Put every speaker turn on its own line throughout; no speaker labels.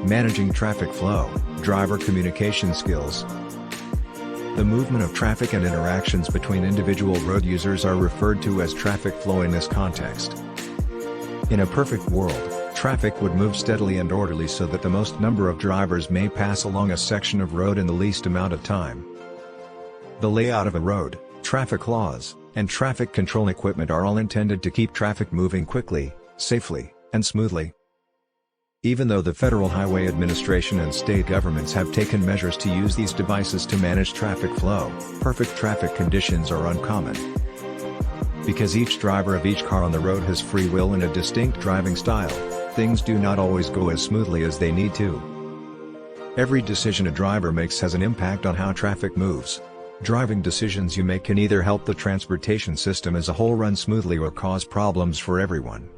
Managing traffic flow, driver communication skills. The movement of traffic and interactions between individual road users are referred to as traffic flow in this context. In a perfect world, traffic would move steadily and orderly so that the most number of drivers may pass along a section of road in the least amount of time. The layout of a road, traffic laws, and traffic control equipment are all intended to keep traffic moving quickly, safely, and smoothly. Even though the Federal Highway Administration and state governments have taken measures to use these devices to manage traffic flow, perfect traffic conditions are uncommon. Because each driver of each car on the road has free will and a distinct driving style, things do not always go as smoothly as they need to. Every decision a driver makes has an impact on how traffic moves. Driving decisions you make can either help the transportation system as a whole run smoothly or cause problems for everyone.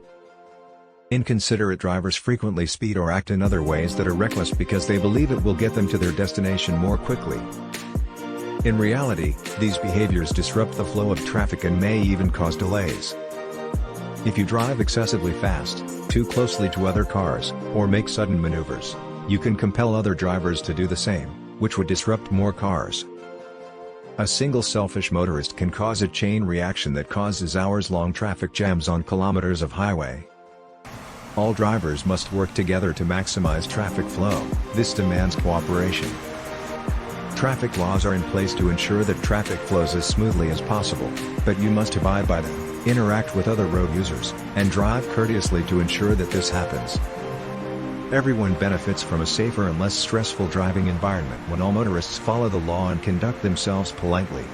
Inconsiderate drivers frequently speed or act in other ways that are reckless because they believe it will get them to their destination more quickly. In reality, these behaviors disrupt the flow of traffic and may even cause delays. If you drive excessively fast, too closely to other cars, or make sudden maneuvers, you can compel other drivers to do the same, which would disrupt more cars. A single selfish motorist can cause a chain reaction that causes hours-long traffic jams on kilometers of highway. All drivers must work together to maximize traffic flow. This demands cooperation. Traffic laws are in place to ensure that traffic flows as smoothly as possible, but you must abide by them, interact with other road users, and drive courteously to ensure that this happens. Everyone benefits from a safer and less stressful driving environment when all motorists follow the law and conduct themselves politely.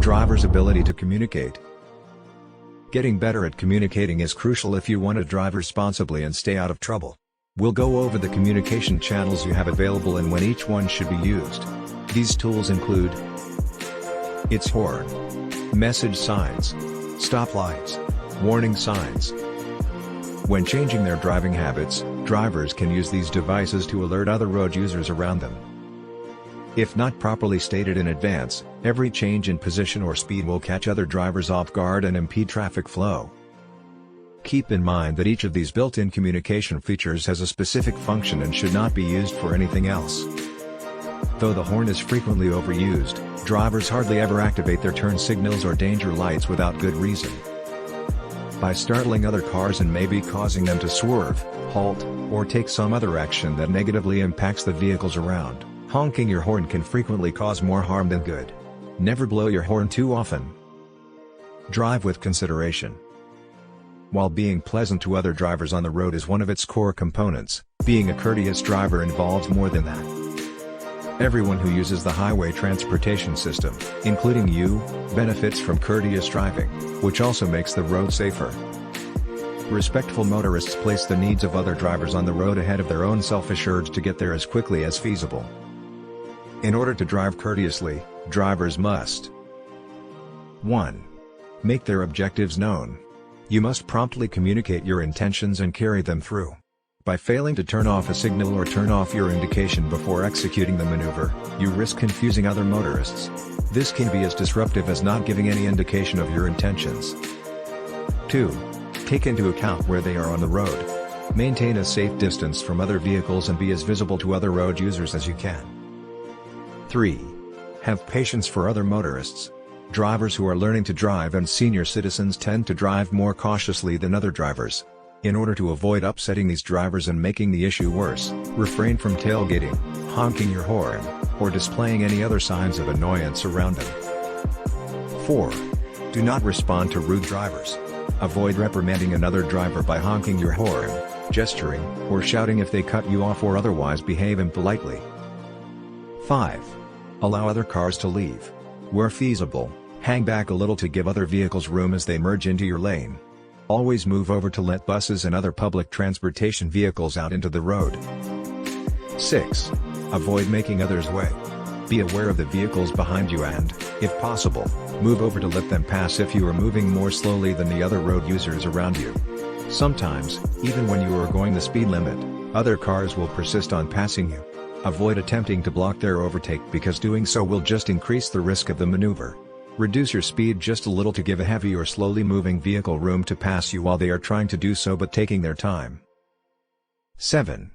Drivers' ability to communicate. Getting better at communicating is crucial if you want to drive responsibly and stay out of trouble. We'll go over the communication channels you have available and when each one should be used. These tools include its horn, message signs, stoplights, warning signs. When changing their driving habits, drivers can use these devices to alert other road users around them. If not properly stated in advance, every change in position or speed will catch other drivers off guard and impede traffic flow. Keep in mind that each of these built-in communication features has a specific function and should not be used for anything else. Though the horn is frequently overused, drivers hardly ever activate their turn signals or danger lights without good reason. By startling other cars and maybe causing them to swerve, halt, or take some other action that negatively impacts the vehicles around, honking your horn can frequently cause more harm than good. Never blow your horn too often. Drive with consideration. While being pleasant to other drivers on the road is one of its core components, being a courteous driver involves more than that. Everyone who uses the highway transportation system, including you, benefits from courteous driving, which also makes the road safer. Respectful motorists place the needs of other drivers on the road ahead of their own selfish urge to get there as quickly as feasible. In order to drive courteously, drivers must 1. Make their objectives known. You must promptly communicate your intentions and carry them through. By failing to turn off a signal or turn off your indication before executing the maneuver, you risk confusing other motorists. This can be as disruptive as not giving any indication of your intentions. 2. Take into account where they are on the road. Maintain a safe distance from other vehicles and be as visible to other road users as you can. 3. Have patience for other motorists. Drivers who are learning to drive and senior citizens tend to drive more cautiously than other drivers. In order to avoid upsetting these drivers and making the issue worse, refrain from tailgating, honking your horn, or displaying any other signs of annoyance around them. 4. Do not respond to rude drivers. Avoid reprimanding another driver by honking your horn, gesturing, or shouting if they cut you off or otherwise behave impolitely. 5. Allow other cars to leave. Where feasible, hang back a little to give other vehicles room as they merge into your lane. Always move over to let buses and other public transportation vehicles out into the road. 6. Avoid making others wait. Be aware of the vehicles behind you and, if possible, move over to let them pass if you are moving more slowly than the other road users around you. Sometimes, even when you are going the speed limit, other cars will persist on passing you. Avoid attempting to block their overtake because doing so will just increase the risk of the maneuver. Reduce your speed just a little to give a heavy or slowly moving vehicle room to pass you while they are trying to do so but taking their time. 7.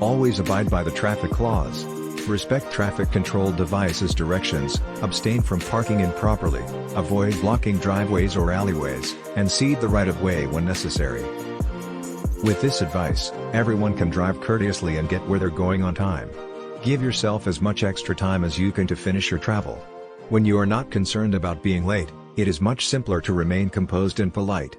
Always abide by the traffic laws. Respect traffic control devices' directions, abstain from parking improperly, avoid blocking driveways or alleyways, and cede the right-of-way when necessary. With this advice, everyone can drive courteously and get where they're going on time. Give yourself as much extra time as you can to finish your travel. When you are not concerned about being late, it is much simpler to remain composed and polite.